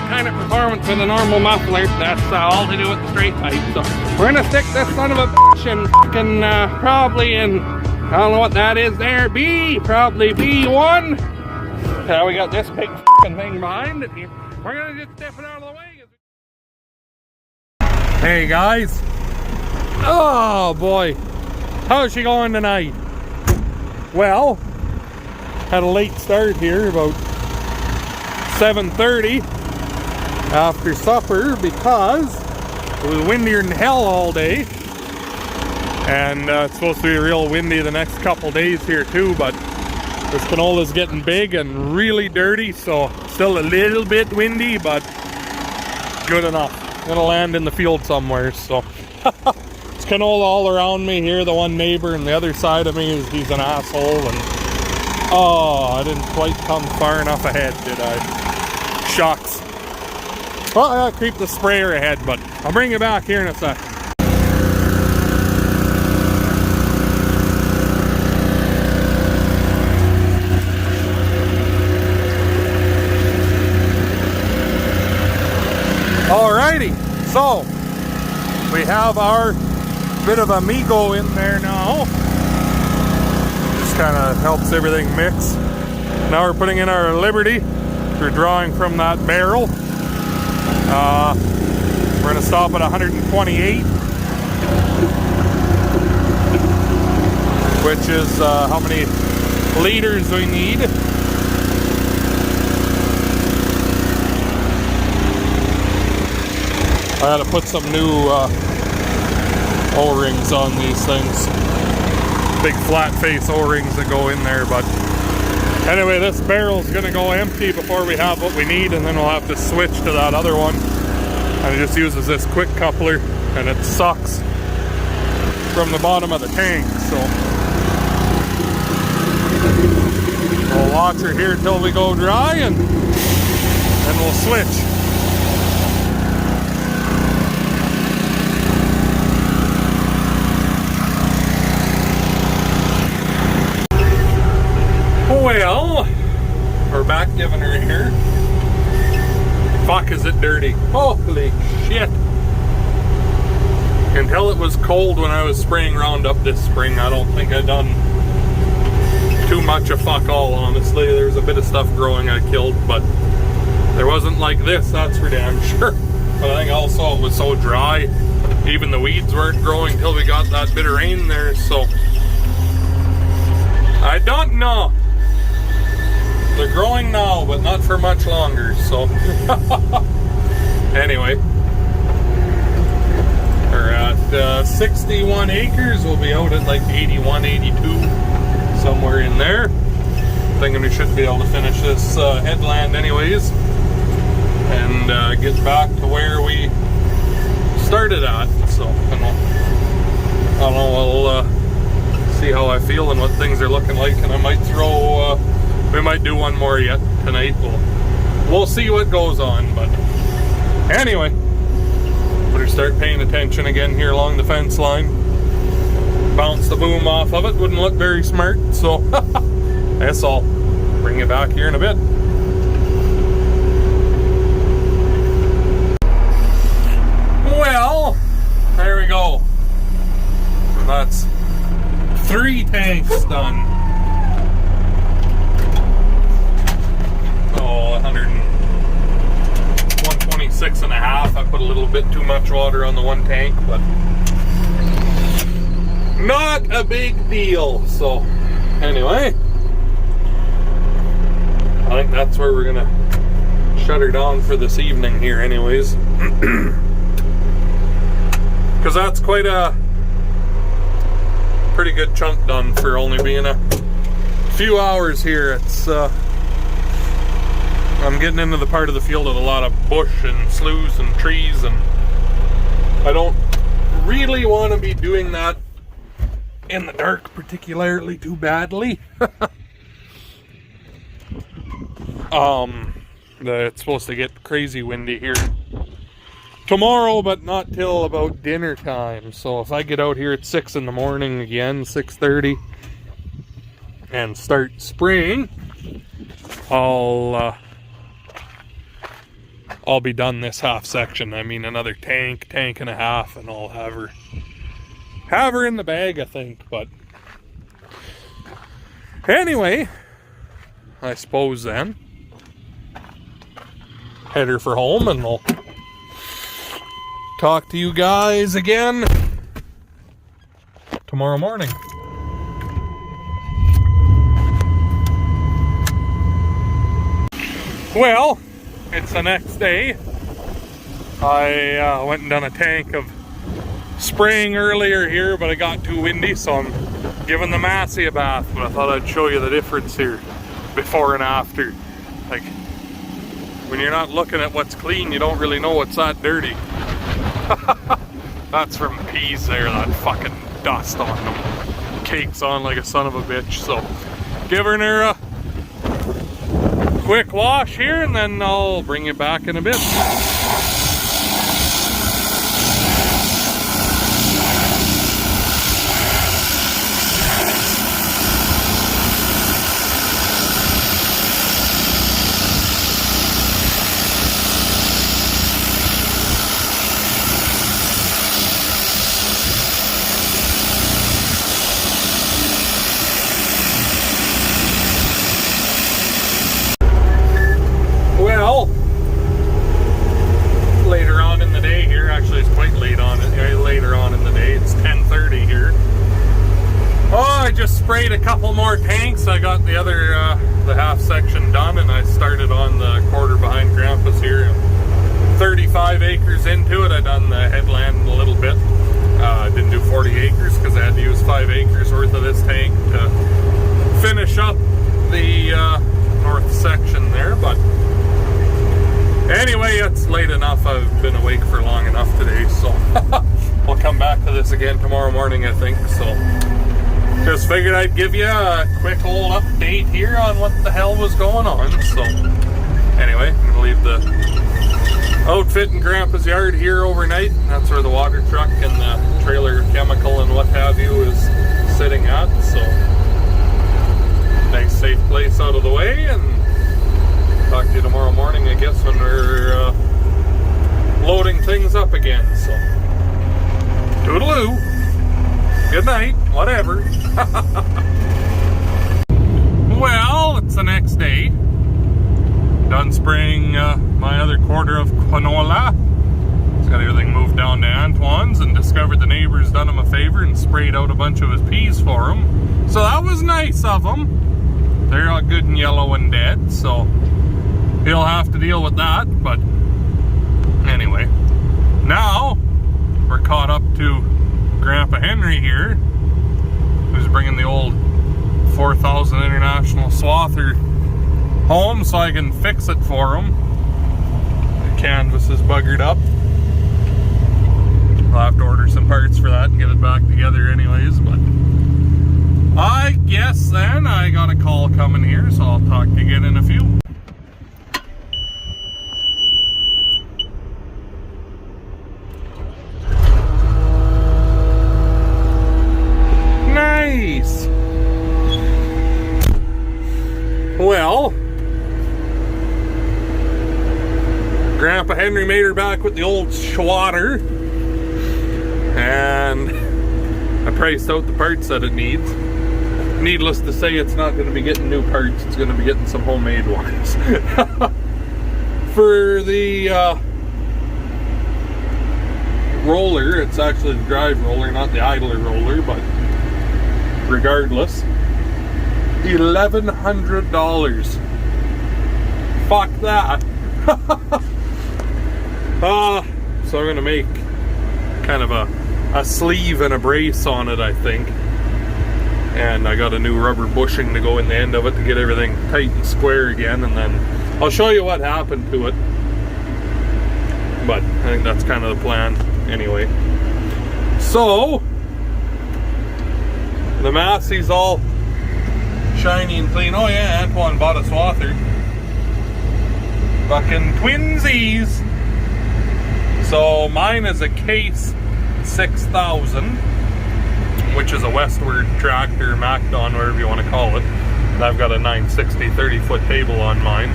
kind of performance with a normal muffler. That's all to do with the straight pipe. So we're gonna stick this son of a bitch in fucking probably in, I don't know what that is there, probably B1. We got this big fucking thing behind it here. We're gonna just step it out of the way. Hey guys. Oh boy. How's she going tonight? Well, had a late start here, about 7:30 after supper, because it was windier than hell all day. And it's supposed to be real windy the next couple days here too, but this canola's getting big and really dirty, so still a little bit windy, but good enough. Gonna land in the field somewhere, so it's canola all around me here. The one neighbor on the other side of me he's an asshole, and oh, I didn't quite come far enough ahead, did I? Shucks. Well, I gotta creep the sprayer ahead, but I'll bring you back here in a sec. Alrighty, so we have our bit of amigo in there now. Just kind of helps everything mix. Now we're putting in our Liberty. We're drawing from that barrel. We're going to stop at 128, which is how many liters we need. I had to put some new O-rings on these things. Big flat face O-rings that go in there, but anyway, this barrel's gonna go empty before we have what we need, and then we'll have to switch to that other one. And it just uses this quick coupler, and it sucks from the bottom of the tank, so we'll watch her here until we go dry, and then we'll switch. Well, we're back giving her here. Fuck, is it dirty. Holy shit. Until it was cold when I was spraying Roundup this spring, I don't think I'd done too much of fuck all, honestly. There's a bit of stuff growing I killed, but there wasn't like this, that's for damn sure. But I think also it was so dry, even the weeds weren't growing till we got that bit of rain there, so I don't know. They're growing now, but not for much longer, so anyway, we're at 61 acres. We'll be out at like 81, 82, somewhere in there. Thinking we should be able to finish this headland anyways, and get back to where we started at. So I don't know, we'll see how I feel and what things are looking like, and I might throw we might do one more yet tonight. We'll see what goes on, but anyway, better start paying attention again here along the fence line. Bounce the boom off of it wouldn't look very smart, so I guess I'll bring you back here in a bit. Well, there we go. That's 3 tanks done. 126 and a half. I put a little bit too much water on the one tank, but not a big deal. So anyway, I think that's where we're gonna shut her down for this evening here anyways. Because that's quite a pretty good chunk done for only being a few hours here. It's I'm getting into the part of the field with a lot of bush and sloughs and trees, and I don't really want to be doing that in the dark particularly too badly. It's supposed to get crazy windy here tomorrow, but not till about dinner time. So if I get out here at 6 in the morning again, 6:30, and I'll be done this half section. I mean, another tank and a half, and I'll have her in the bag, I think. But anyway, I suppose then head her for home, and I'll talk to you guys again tomorrow morning. Well, it's the next day. I went and done a tank of spraying earlier here, but it got too windy, so I'm giving the Massey a bath. But I thought I'd show you the difference here before and after. Like, when you're not looking at what's clean, you don't really know what's that dirty. That's from peas there, that fucking dust on them. Cakes on like a son of a bitch. So giving her a quick wash here, and then I'll bring you back in a bit. Sprayed a couple more tanks. I got the other the half section done, and I started on the quarter behind Grandpa's here. 35 acres into it. I done the headland a little bit. Didn't do 40 acres because I had to use 5 acres worth of this tank to finish up the north section there. But anyway, it's late enough. I've been awake for long enough today, so we'll come back to this again tomorrow morning, I think. So just figured I'd give you a quick old update here on what the hell was going on. So anyway, I'm gonna leave the outfit in Grandpa's yard here overnight. That's where the water truck and the trailer chemical and what have you is sitting at. So nice safe place out of the way, and talk to you tomorrow morning, I guess, when we're loading things up again. So toodaloo, good night, whatever. Well, it's the next day. Done spraying my other quarter of canola. Just got everything moved down to Antoine's, and discovered the neighbors done him a favor and sprayed out a bunch of his peas for him. So that was nice of them. They're all good and yellow and dead, so he'll have to deal with that. But anyway, now we're caught up to Grandpa Henry here, who's bringing the old 4000 International Swather home so I can fix it for him. The canvas is buggered up. I'll have to order some parts for that and get it back together anyways. But I guess then I got a call coming here, so I'll talk to you again in a few. Nice. Well, Grandpa Henry made her back with the old Swather, and I priced out the parts that it needs. Needless to say, it's not going to be getting new parts, it's going to be getting some homemade ones. For the roller, it's actually the drive roller, not the idler roller, but regardless, $1,100. Fuck that. So I'm gonna make kind of a sleeve and a brace on it, I think. And I got a new rubber bushing to go in the end of it to get everything tight and square again, and then I'll show you what happened to it. But I think that's kind of the plan anyway. So the Massey's all shiny and clean. Oh yeah, Antoine bought a Swather. Fucking twinsies. So mine is a Case 6000, which is a westward tractor, MacDon, whatever you want to call it. And I've got a 960 30-foot table on mine.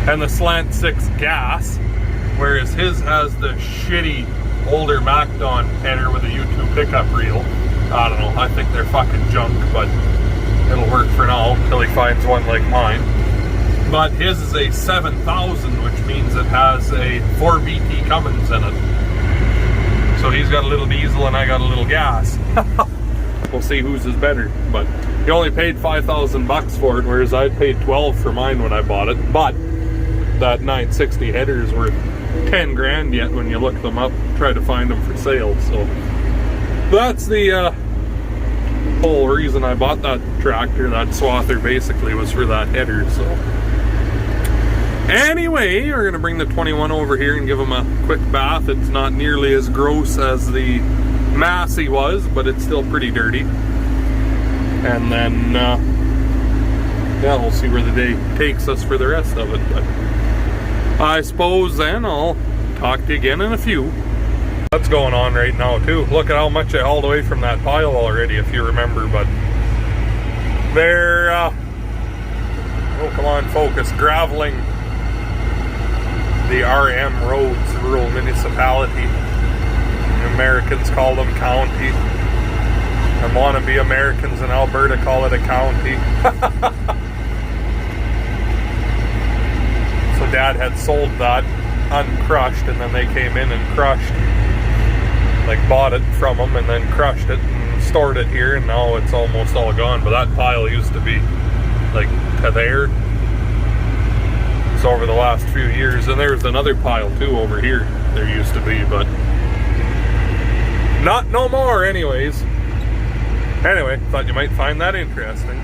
And the Slant 6 gas. whereas his has the shitty older MacDon header with a U2 pickup reel. I don't know, I think they're fucking junk, but it'll work for now until he finds one like mine. But his is a 7000, which means it has a 4BT Cummins in it. So he's got a little diesel and I got a little gas. We'll see whose is better, but he only paid 5,000 bucks for it, whereas I paid 12 for mine when I bought it. But that 960 header is worth 10 grand yet when you look them up, try to find them for sale. So that's the whole reason I bought that tractor. That Swather basically was for that header. So anyway, we're gonna bring the 21 over here and give him a quick bath. It's not nearly as gross as the Massey was, but it's still pretty dirty. And then yeah, we'll see where the day takes us for the rest of it. But I suppose then I'll talk to you again in a few. That's going on right now too. Look at how much I hauled away from that pile already, if you remember. But they're oh, come on, focus, graveling the RM roads, rural municipality. Americans call them county. And wannabe Americans in Alberta call it a county. So Dad had sold that uncrushed, and then they came in and crushed, like bought it from them and then crushed it and stored it here, and now it's almost all gone. But that pile used to be like to there. So over the last few years, and there's another pile too over here there used to be, but not no more anyways. Anyway, thought you might find that interesting.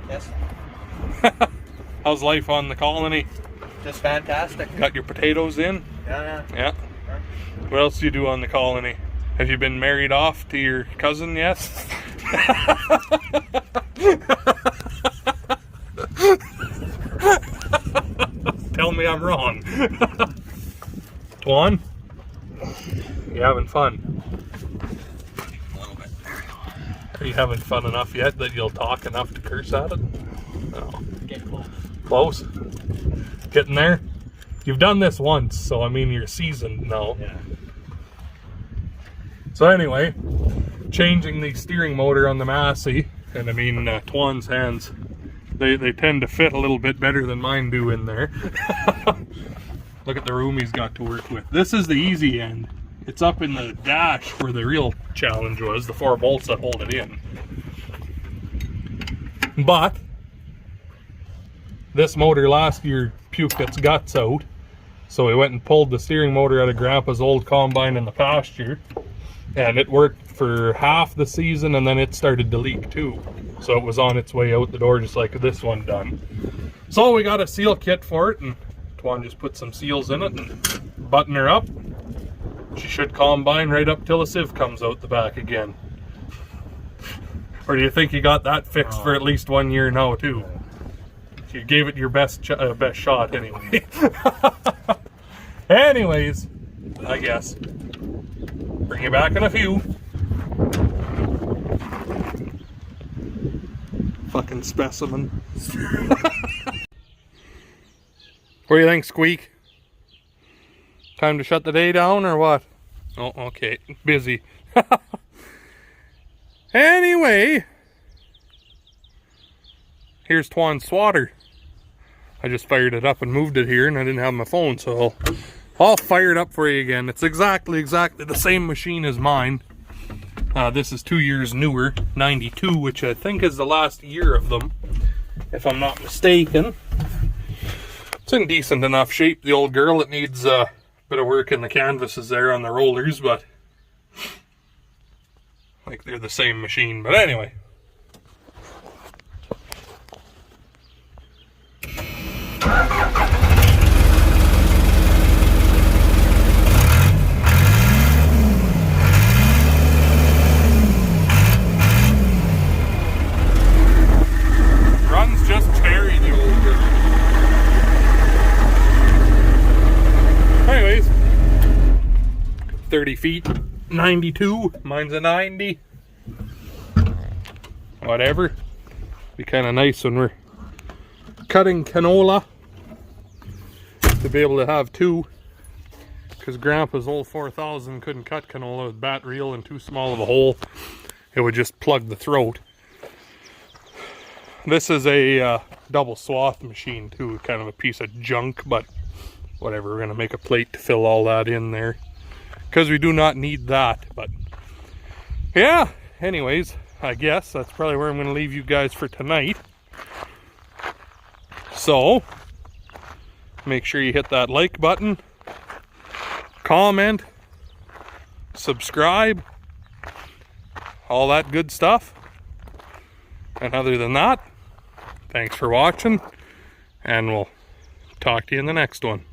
Yes. How's life on the colony? Just fantastic. Got your potatoes in? Yeah. Yeah. What else do you do on the colony? Have you been married off to your cousin yet? Tell me I'm wrong. Tuan? You having fun? A little bit. Are you having fun enough yet that you'll talk enough to curse at it? No. Get close. Close? Getting there? You've done this once, so I mean you're seasoned now. Yeah. So anyway, changing the steering motor on the Massey, and I mean Tuan's hands, they tend to fit a little bit better than mine do in there. Look at the room he's got to work with. This is the easy end. It's up in the dash where the real challenge was, the 4 bolts that hold it in. But this motor last year puked its guts out, so we went and pulled the steering motor out of Grandpa's old combine in the pasture, and it worked for half the season, and then it started to leak too. So it was on its way out the door just like this one done. So we got a seal kit for it, and Tuan just put some seals in it and button her up. She should combine right up till a sieve comes out the back again. Or do you think you got that fixed for at least 1 year now too? You gave it your best shot anyway. Anyways, I guess. Bring you back in a few. Fucking specimen. What do you think, Squeak? Time to shut the day down or what? Oh, okay. Busy. Anyway, here's Tuan's Swather. I just fired it up and moved it here, and I didn't have my phone, so I'll fire it up for you again. It's exactly the same machine as mine. This is 2 years newer, 92, which I think is the last year of them, if I'm not mistaken. It's in decent enough shape, the old girl. It needs a bit of work in the canvases there on the rollers, but like they're the same machine. But anyway. Runs just cherry, the old girl. Anyways, 30 feet, 92. Mine's a 90. Whatever. Be kind of nice when we're cutting canola to be able to have two, because Grandpa's old 4000 couldn't cut canola with bat reel and too small of a hole. It would just plug the throat. This is a double swath machine too, kind of a piece of junk, but whatever. We're gonna make a plate to fill all that in there because we do not need that. But yeah, anyways, I guess that's probably where I'm gonna leave you guys for tonight. So make sure you hit that like button, comment, subscribe, all that good stuff. And other than that, thanks for watching, and we'll talk to you in the next one.